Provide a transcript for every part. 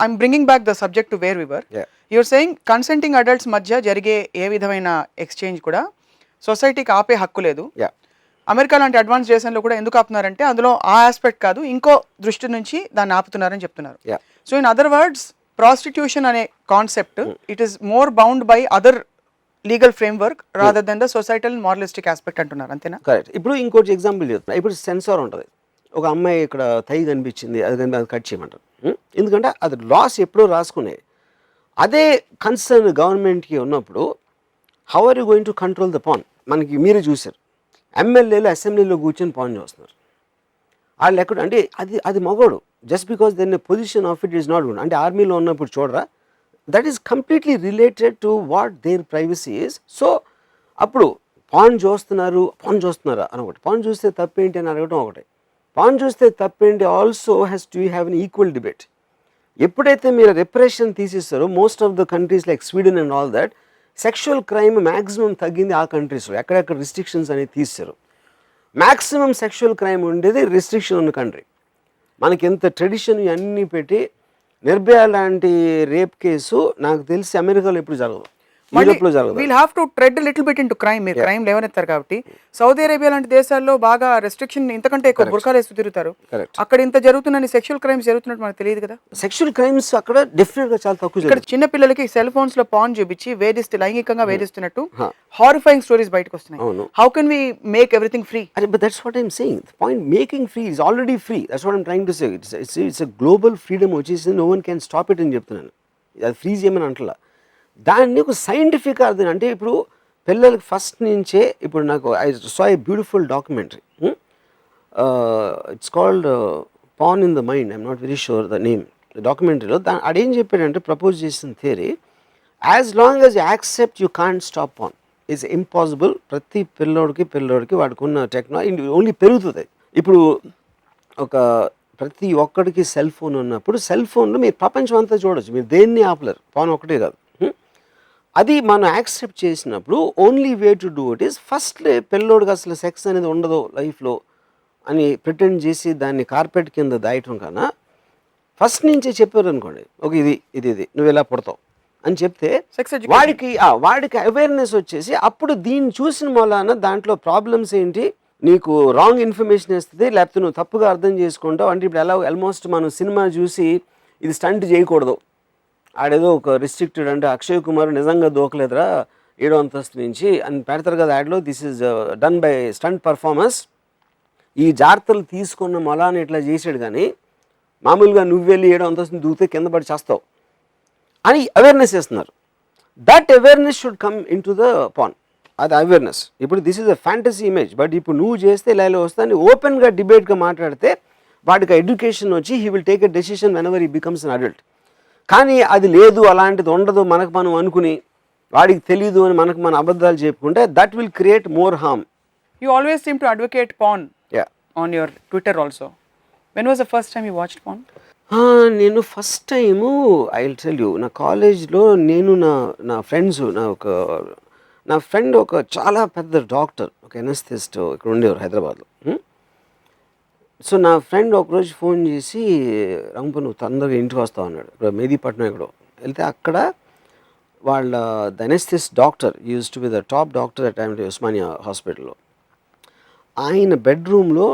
I'm bringing back the subject to where we were. You're saying consenting adults మధ్య జరిగే ఏ విధమైన exchange కూడా సొసైటీకి ఆపే హక్కు లేదు. అమెరికా లాంటి అడ్వాన్స్ దేశంలో కూడా ఎందుకు ఆపుతున్నారంటే అందులో ఆ ఆస్పెక్ట్ కాదు, ఇంకో దృష్టి నుంచి దాన్ని ఆపుతున్నారని చెప్తున్నారు. So in other words, prostitution అనే concept it is more bound by other legal framework rather than the societal moralistic aspect అంటున్నారు, అంతేనా? కరెక్ట్. ఇప్పుడు ఇంకోటి ఎగ్జాంపుల్ చెప్తున్నా. ఇప్పుడు సెన్సార్ ఉంటుంది. ఒక అమ్మాయి ఇక్కడ తై కనిపించింది, అది కట్ చేయమంటారు. ఎందుకంటే అది లాస్ ఎప్పుడో రాసుకునే. అదే కన్సర్న్ గవర్నమెంట్కి ఉన్నప్పుడు how are you going to control the porn? మనకి మీరే చూశారు, ఎమ్మెల్యేలు అసెంబ్లీలో కూర్చొని పాన్ చేస్తున్నారు. వాళ్ళు ఎక్కడ అంటే అది మగోడు, just because then position of it is not good. అంటే ఆర్మీలో ఉన్నప్పుడు చూడరా, that is completely related to what their privacy is. So అప్పుడు పాన్ చూస్తున్నారా అని ఒకటి, పాన్ చూస్తే తప్పేంటి అని అడగడం ఒకటి, పాన్ చూస్తే తప్పేంటి also has to have an equal debate. ఎప్పుడైతే మీరు రెప్రెషన్ తీసేస్తారో, most of the countries like Sweden and all that, sexual crime maximum తగ్గింది ఆ కంట్రీస్లో. ఎక్కడెక్కడ రిస్ట్రిక్షన్స్ అనేది తీస్తారు. మ్యాక్సిమం సెక్షువల్ క్రైమ్ ఉండేది రిస్ట్రిక్షన్ ఉన్న కంట్రీ. మనకి ఎంత ట్రెడిషన్ ఇవన్నీ పెట్టి నిర్భయ లాంటి రేప్ కేసు నాకు తెలిసి అమెరికాలో ఎప్పుడు జరగదు, యూరోప్లో జరగదు. We'll have to tread little bit into crime. మీరు క్రైమ్ లేవనెత్తారు కాబట్టి సౌదీ అరేబియా లాంటి దేశాల్లో బాగా రెస్ట్రిక్షన్, ఇంతకంటే ఎక్కువ బుర్ఖాలు వేస్తూ తిరుగుతారు. అక్కడ ఇంత జరుగుతుందని సెక్షువల్ క్రైమ్స్ జరుగుతున్నట్టు మనకు తెలియదు కదా. సెక్షువల్ క్రైమ్స్ అక్కడ డెఫినెట్ గా చాలా తక్కువ. ఇక్కడ చిన్న పిల్లలకి సెల్ ఫోన్స్ లో పాన్ చూపించి లైంగికంగా వేధిస్తున్నట్టు హారిఫైయింగ్ స్టోరీస్ బయటకు వస్తున్నాయి. How can we make everything free? But that's what I'm saying. The point making free is already free. That's what I'm trying to say. It's a global freedom వచ్చేసి no one can stop it అని చెప్తున్నాను. అది free చేయమని అంటలా. దాన్ని ఒక scientific అర్థం అంటే ఇప్పుడు పిల్లలకి ఫస్ట్ నుంచే, ఇప్పుడు నాకు I saw a beautiful documentary, it's called porn in the mind. I'm not very sure the name. డాక్యుమెంటరీలో అదేం చెప్పాడంటే, ప్రపోజ్ చేసిన theory, as long as you accept you can't stop porn, it's impossible. ప్రతి పిల్లోడికి వాడుకున్న టెక్నాలజీ ఓన్లీ పెరుగుతుంది. ఇప్పుడు ప్రతి ఒక్కడికి సెల్ ఫోన్ ఉన్నప్పుడు సెల్ ఫోన్లో మీరు ప్రపంచం అంతా చూడొచ్చు, మీరు దేన్ని ఆపలేరు, పాన్ ఒకటే కాదు. అది మనం యాక్సెప్ట్ చేసినప్పుడు only way to do it is first పిల్లోడికి అసలు సెక్స్ అనేది ఉండదు లైఫ్లో అని ప్రిటెండ్ చేసి దాన్ని కార్పెట్ కింద దాయటం కన్నా ఫస్ట్ నుంచే చెప్పారు అనుకోండి, ఓకే ఇది నువ్వు ఇలా పుడతావు అని చెప్తే వాడికి అవేర్నెస్ వచ్చేసి అప్పుడు దీన్ని చూసిన మూలాన దాంట్లో ప్రాబ్లమ్స్ ఏంటి, నీకు రాంగ్ ఇన్ఫర్మేషన్ ఇస్తుంది, లేకపోతే నువ్వు తప్పుగా అర్థం చేసుకుంటావు. అంటే ఇప్పుడు ఎలా ఆల్మోస్ట్ మనం సినిమా చూసి ఇది స్టంట్ చేయకూడదు, ఆడేదో ఒక రిస్ట్రిక్టెడ్, అంటే అక్షయ్ కుమార్ నిజంగా దూకలేదురా 7వ అంతస్తు నుంచి అని పెడతారు కదా యాడ్లో, this is done by stunt performance, ఈ జాగ్రత్తలు తీసుకున్న మొలాన్ని ఇట్లా చేసాడు, కానీ మామూలుగా నువ్వు వెళ్ళి 7వ అంతస్తు దూకితే కింద పడి చేస్తావు అని అవేర్నెస్ ఇస్తున్నారు. That awareness should come in to the pan. అది అవేర్నెస్. ఇప్పుడు this is a fantasy image, but ఇప్పుడు నువ్వు చేస్తే ఇలా వస్తాను ఓపెన్గా డిబేట్గా మాట్లాడితే వాడికి ఎడ్యుకేషన్ వచ్చి he will take a decision when ever he becomes an adult. కానీ అది లేదు, అలాంటిది ఉండదు మనకు మనం అనుకుని వాడికి తెలీదు అని మన అబద్ధాలు చెప్పుకుంటే that will create more harm. You always seem to advocate porn on your Twitter also. When was the first time you watched porn? నేను first time I will tell you, నా కాలేజ్లో నేను నా ఫ్రెండ్స్, నా ఫ్రెండ్ ఒక చాలా పెద్ద doctor, ఒక ఎనస్థిస్ట్ ఇక్కడ ఉండేవారు హైదరాబాద్లో. సో నా ఫ్రెండ్ ఒకరోజు ఫోన్ చేసి, రంపు నువ్వు తొందరగా ఇంటికి వస్తావు అన్నాడు. ఇప్పుడు మెహదీపట్నం ఇక్కడ వెళ్తే అక్కడ వాళ్ళ the anaesthetist doctor use to be the top doctor at time Osmania హాస్పిటల్లో. ఆయన బెడ్రూమ్లో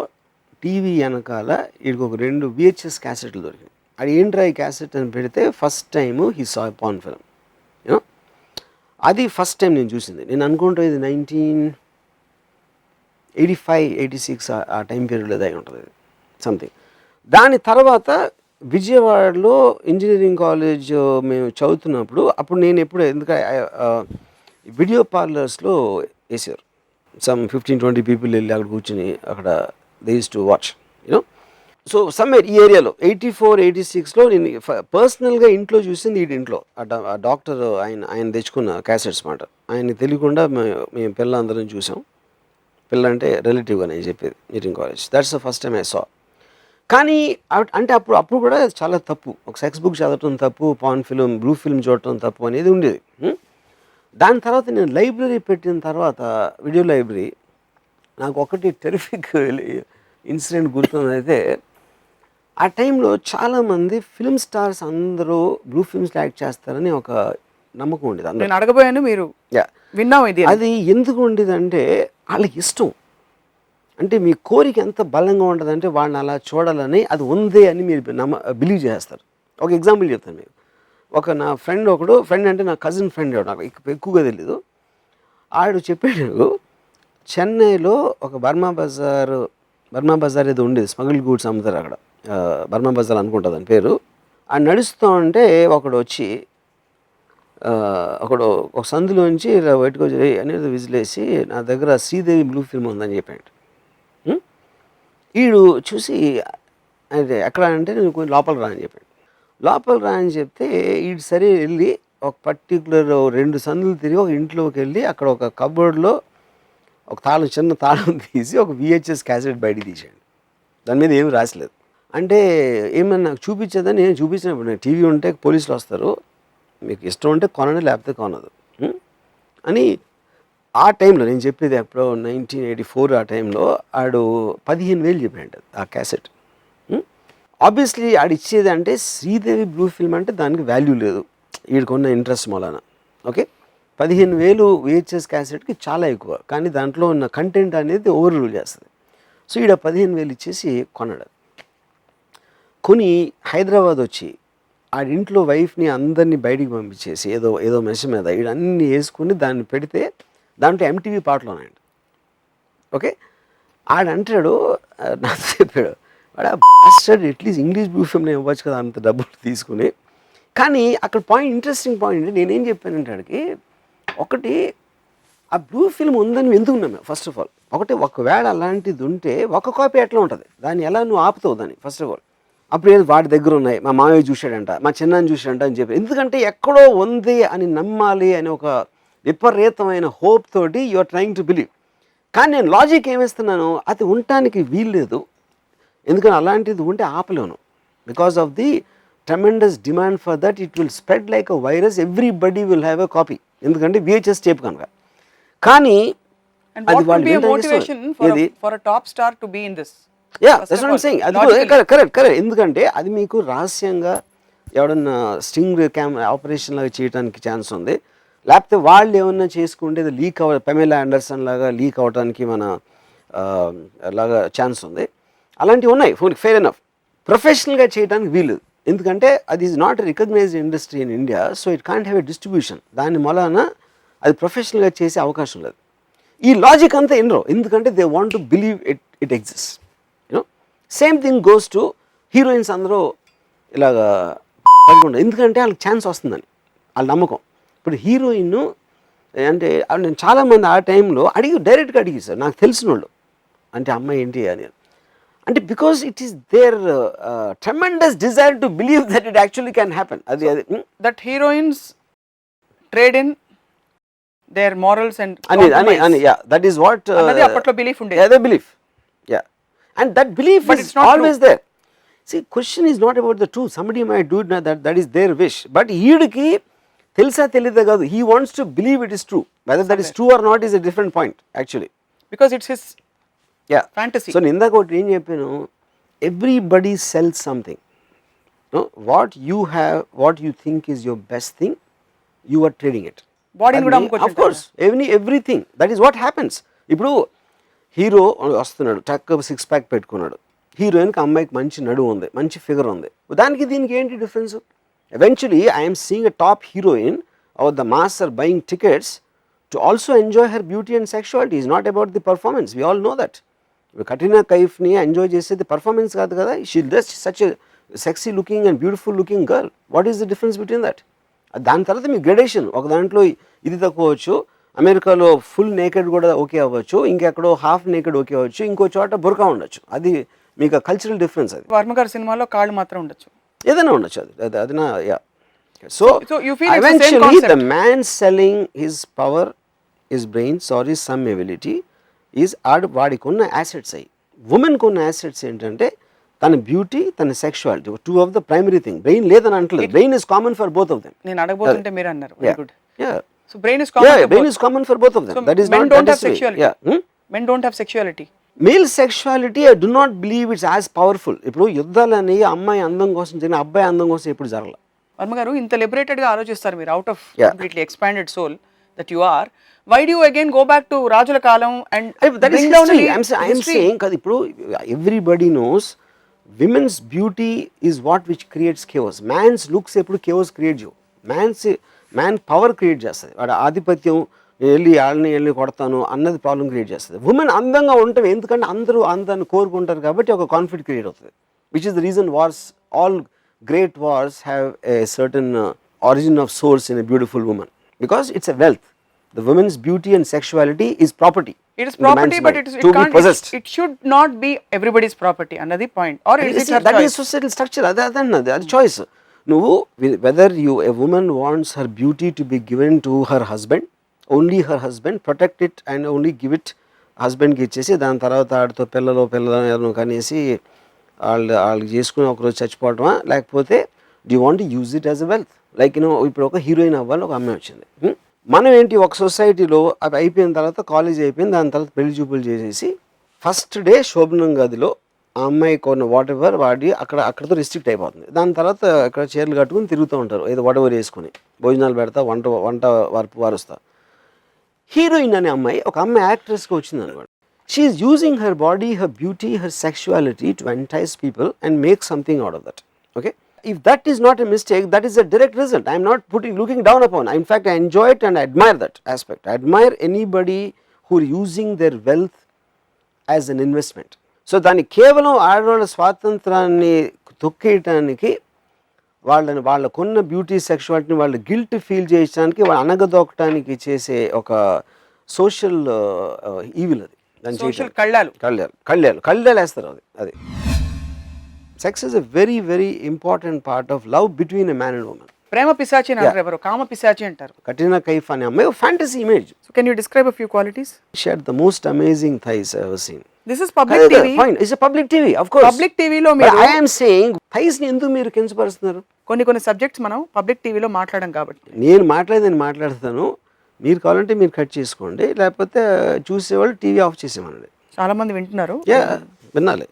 టీవీ వెనకాల వీడికి ఒక 2 VHS క్యాసెట్లు దొరికినాయి. అది ఏంట్రా ఈ క్యాసెట్ అని పెడితే first time he saw pan film. You know అది ఫస్ట్ టైం నేను చూసింది. నేను అనుకుంటా ఇది 1985-86 ఆ టైం పీరియడ్లో అయి ఉంటుంది సంథింగ్. దాని తర్వాత విజయవాడలో ఇంజనీరింగ్ కాలేజ్ మేము చదువుతున్నప్పుడు, అప్పుడు నేను ఎందుకంటే వీడియో పార్లర్స్లో వేసారు, సమ్ 15-20 పీపుల్ వెళ్ళి అక్కడ కూర్చుని అక్కడ they use to watch you know. So somewhere ఈ ఏరియాలో 84-86లో నేను పర్సనల్గా ఇంట్లో చూసింది, ఇంట్లో ఆ డాక్టర్ ఆయన తెచ్చుకున్న క్యాసెట్స్ మాట. ఆయన తెలియకుండా మేము పిల్లలందరం చూసాం. పిల్ల అంటే రిలేటివ్గా నేను చెప్పేది, engineering college. That's the first time I saw. కానీ అంటే అప్పుడు కూడా చాలా తప్పు, ఒక సెక్స్ బుక్ చదవటం తప్పు, పాన్ ఫిల్మ్, బ్లూ ఫిల్మ్ చూడటం తప్పు అనేది ఉండేది. దాని తర్వాత నేను లైబ్రరీ పెట్టిన తర్వాత, వీడియో లైబ్రరీ, నాకు ఒకటి టెరిఫిక్ ఇన్సిడెంట్ గుర్తున్నదైతే, ఆ టైంలో చాలామంది ఫిల్మ్ స్టార్స్ అందరూ బ్లూ ఫిల్మ్స్లో యాక్ట్ చేస్తారని ఒక నమ్మకం ఉండేది అందరూ. నేను అడగబోయాను, మీరు Yeah. విన్నాం ఇది. అది ఎందుకు ఉండేదంటే వాళ్ళకి ఇష్టం, అంటే మీ కోరిక ఎంత బలంగా ఉంటుందంటే వాడిని అలా చూడాలని అది ఉంది అని మీరు బిలీవ్ చేస్తారు. ఒక ఎగ్జాంపుల్ చెప్తాను మీకు. నా ఫ్రెండ్ అంటే నా కజిన్ ఫ్రెండ్ నాకు ఎక్కువగా తెలీదు. ఆడు చెప్పాడు, చెన్నైలో ఒక బర్మా బజార్ ఏదో ఉండేది, స్మగుల్ గూడ్స్ అమ్ముతారు అక్కడ, బర్మా బజార్ అనుకుంటుంది అని పేరు. ఆ నడుస్తూ ఉంటే ఒకడు వచ్చి ఒక సందులోంచి ఇలా బయటకు వచ్చి అనేది విజిలేసి నా దగ్గర శ్రీదేవి బ్లూ ఫిల్మ్ ఉందని చెప్పాడు. వీడు చూసి అంటే ఎక్కడ అంటే నేను కొంచెం లోపల రా అని చెప్పాడు. లోపల రా అని చెప్తే వీడు సరే వెళ్ళి ఒక పర్టికులర్ 2 సందులు తిరిగి ఒక ఇంట్లోకి వెళ్ళి అక్కడ ఒక కబోర్డ్లో ఒక చిన్న తాళం తీసి ఒక VHS క్యాసెట్ బయటికి తీసాడు. దాని మీద ఏమి రాసలేదు. అంటే ఏమన్నా నాకు చూపించేదని నేను చూపించినప్పుడు, నేను టీవీ ఉంటే పోలీసులు వస్తారు, మీకు ఇష్టం ఉంటే కొనండి లేకపోతే కొనదు అని. ఆ టైంలో నేను చెప్పేది ఎప్పుడో 1984 ఆ టైంలో ఆడు 15,000 చెప్పాడు ఆ క్యాసెట్. ఆబ్వియస్లీ ఆడు ఇచ్చేది అంటే శ్రీదేవి బ్లూ ఫిల్మ్ అంటే దానికి వాల్యూ లేదు, వీడికున్న ఇంట్రెస్ట్ మూలాన. ఓకే, 15,000 VHS క్యాసెట్కి చాలా ఎక్కువ, కానీ దాంట్లో ఉన్న కంటెంట్ అనేది ఓవర్ రూల్ చేస్తుంది. సో ఈడ 15,000 ఇచ్చేసి కొన్నాడు. కొని హైదరాబాద్ వచ్చి ఆడింట్లో వైఫ్ని అందరినీ బయటికి పంపించేసి ఏదో మెష మీద వీడన్నీ వేసుకుని దాన్ని పెడితే దాంట్లో MTV పాటలు ఉన్నాయండి. ఓకే, ఆడంటాడు నాకు చెప్పాడు, వాడు బాస్టర్డ్ అట్లీస్ట్ ఇంగ్లీష్ బ్లూ ఫిల్మ్ని ఇవ్వచ్చు కదా అంత డబ్బులు తీసుకుని. కానీ అక్కడ ఇంట్రెస్టింగ్ పాయింట్ నేనేం చెప్పానంటే ఆడికి, ఒకటి ఆ బ్లూ ఫిల్మ్ ఉందని ఎందుకు ఉన్నాము ఫస్ట్ ఆఫ్ ఆల్. ఒకవేళ అలాంటిది ఉంటే ఒక కాపీ ఎట్లా ఉంటుంది, దాన్ని ఎలా నువ్వు ఆపుతావు దాన్ని ఫస్ట్ ఆఫ్ ఆల్. అప్పుడు ఏదో వాడి దగ్గర ఉన్నాయి, మా మామయ్య చూశాడంట, మా చిన్నాన్ని చూశాడంట అని చెప్పి, ఎందుకంటే ఎక్కడో ఉంది అని నమ్మాలి అని ఒక విపరీతమైన హోప్ తోటి you are trying to believe. కానీ నేను లాజిక్ ఏమిస్తున్నాను, అది ఉండటానికి వీల్లేదు, ఎందుకని అలాంటిది ఉంటే ఆపలేను. Because of the tremendous demand for that, it will spread like a virus, everybody will have a copy, ఎందుకంటే VHS టేప్ కనుక. కానీ అది కరెక్ట్. ఎందుకంటే అది మీకు రహస్యంగా ఎవడన్నా స్టింగ్ ఆపరేషన్ లాగా చేయడానికి ఛాన్స్ ఉంది, లేకపోతే వాళ్ళు ఏమన్నా చేసుకుంటే అది లీక్ పెమెలా ఆండర్సన్ లాగా లీక్ అవడానికి లాగా ఛాన్స్ ఉంది. అలాంటివి ఉన్నాయి, ఫెయిర్ ఎనఫ్. ప్రొఫెషనల్గా చేయడానికి వీలు, ఎందుకంటే అది is not recognised industry in India, so it can't have a distribution. దాని మూలాన అది ప్రొఫెషనల్గా చేసే అవకాశం లేదు. ఈ లాజిక్ అంతా ఎన్నో, ఎందుకంటే they want to believe it exist. You know, same thing goes to heroines. అందరూ ఇలాగా ఎందుకంటే వాళ్ళకి ఛాన్స్ వస్తుందని వాళ్ళ నమ్మకం. ఇప్పుడు హీరోయిన్ అంటే నేను చాలామంది ఆ టైంలో డైరెక్ట్గా అడిగి సార్, నాకు తెలిసిన వాళ్ళు అంటే అమ్మాయి ఏంటి అని, అంటే because it is there tremendous desire to believe that it actually can happen. అది that heroines trade in their morals and that is what అప్పట్లో బిలీఫ్ ఉండేది. Yeah, they believe. Yeah, and that belief is always there. See, question is not about the truth. Somebody might do it, that is their wish, but ఈడికి తెలుసా తెలీదా కాదు, he wants to believe it is true. Whether that is true or not is a different point actually, because it's his fantasy. So ఇందాక ఒకటి ఏం చెప్పాను, everybody sells something. No, what you have, what you think is your best thing, you are trading it. బాడీని కూడా అమ్ముకోవచ్చు. Of course, everything, that is what happens. ఇప్పుడు hero వస్తున్నాడు, టక్ 6 ప్యాక్ పెట్టుకున్నాడు, హీరోయిన్కి అమ్మాయికి మంచి నడువు ఉంది, మంచి ఫిగర్ ఉంది, దానికి దీనికి ఏంటి difference? Eventually I'm seeing a top heroine or the mass or buying tickets to also enjoy her beauty and sexuality. Is not about the performance, we all know that. ఇప్పుడు కట్రీనా కైఫ్ని ఎంజాయ్ చేసేది performance కాదు కదా, she just such a sexy looking and beautiful looking girl. What is the difference between that? దాని తర్వాత మీ gradation, ఒక దాంట్లో ఇది తక్కువ అవ్వచ్చు, అమెరికాలో ఫుల్ నేకెడ్ కూడా ఓకే అవ్వచ్చు, ఇంకెక్కడో హాఫ్ నేకెడ్ ఓకే అవ్వచ్చు, ఇంకో చోట బుర్కా ఉండొచ్చు. అది మీకు కల్చరల్ డిఫరెన్స్. అది వర్మ గారి సినిమాలో కాళ్ళు మాత్రం ఉండొచ్చు, ఏదైనా ఉండొచ్చు. అది నా so eventually the man selling his power, his brains or his some ability is వాడికి ఉన్న యాసెట్స్. అయ్యి ఉమెన్కి ఉన్న యాసెట్స్ ఏంటంటే తన బ్యూటీ, తన sexuality, 2 of the primary thing. Brain లేదని అంటలేదు, brain is common for both of them. నేను అడగబోతుంటే మీరు అన్నారు, very good. So brain is common for both of them. That is not men don't have sexuality. Men don't have sexuality. Male sexuality I do not believe it's as powerful. ఇప్పుడు యుద్ధాలని అమ్మాయి అందం కోసం జరిగిన అబ్బాయి అందం కోసం ఎప్పుడు జరగల. వర్మ గారు ఇంత లిబరేటెడ్ గా ఆలోచిస్తారు మీరు, out of completely expanded soul that you are, why do you again go back to రాజుల కాలం and that is history. I am saying కదా, ఇప్పుడు everybody knows women's beauty is what which creates chaos. Man's looks ఎప్పుడు chaos create చేయవు. Man power create చేస్తుంది. వాడు ఆధిపత్యం, వెళ్ళి కొడతాను అన్నది ప్రాబ్లం క్రియేట్ చేస్తుంది. ఉమెన్ అందంగా ఉంటాం ఎందుకంటే అందరూ అందాన్ని కోరుకుంటారు కాబట్టి ఒక కాన్ఫ్లిక్ట్ క్రియేట్ అవుతుంది. Which is the reason wars, all great wars have a certain origin of source in a beautiful woman, because it's a wealth. The woman's beauty and sexuality is property. It is property, but it can't possessed. It should not be everybody's property. Another point, or is it her that choice? is societal structure. That's choice. No, whether a woman wants her beauty to be given to her husband, only her husband, protect it and only give it husband కి ఇచ్చేసి దాని తర్వాత ఆడితో పిల్లలు కనేసి వాళ్ళు చేసుకుని ఒకరోజు చచ్చిపోవటమా, లేకపోతే do want to use it as a wealth. Like ఇప్పుడు ఒక హీరోయిన్ అవ్వాలి, ఒక అమ్మాయి వచ్చింది. మనం ఏంటి, ఒక సొసైటీలో అవి అయిపోయిన తర్వాత కాలేజ్ అయిపోయింది, దాని తర్వాత పెళ్లి చూపులు చేసేసి ఫస్ట్ డే శోభనం గదిలో ఆ అమ్మాయి కొన్న వాట్ ఎవర్ వాడి అక్కడతో రిస్ట్రిక్ట్ అయిపోతుంది. దాని తర్వాత ఇక్కడ చీరలు కట్టుకుని తిరుగుతూ ఉంటారు, ఏదో వాట్ ఎవర్ వేసుకొని భోజనాలు పెడతా, వంట వారుస్తా. హీరోయిన్ అనే అమ్మాయి, ఒక అమ్మాయి యాక్ట్రెస్గా వచ్చింది అనమాట. She is using her body, her beauty, her sexuality to entice people and make something out of that. Okay? If that is not a mistake, that is a direct result. I am not looking down upon. In fact, I enjoy it and I admire that aspect. I admire anybody who are using their wealth as an investment. So, దాన్ని కేవలం ఆడవాళ్ళ స్వాతంత్రాన్ని తొక్కేయటానికి, వాళ్ళకున్న beauty సెక్షువాలిటీని వాళ్ళు guilt feel చేయడానికి, వాళ్ళు అనగదొక్కడానికి చేసే ఒక సోషల్ ఈవిల్ అది. కళ్ళాలు వేస్తారు అది. Sex is a very very important part of love between a man and woman. ప్రేమ పిశాచి అంటారు ఎవరు, కామ పిశాచి అంటారు. కట్రినా కైఫ్ అనే అమ్మాయి fantasy image. So can you describe a few qualities? She had the most amazing thighs I ever seen. This is public TV. Fine, it's a public TV, of course. Public TV లో మీరు, I am saying thighs ని ఎందుకు మీరు కించపరుస్తున్నారు? కొన్ని subjects మనం public టీవీలో మాట్లాడడం కాబట్టి. నేను మాట్లాడతాను, మీరు కావాలంటే మీరు కట్ చేసుకోండి, లేకపోతే చూసేవాళ్ళు టీవీ ఆఫ్ చేసేమనండి. చాలా మంది వింటున్నారు. వినాలి.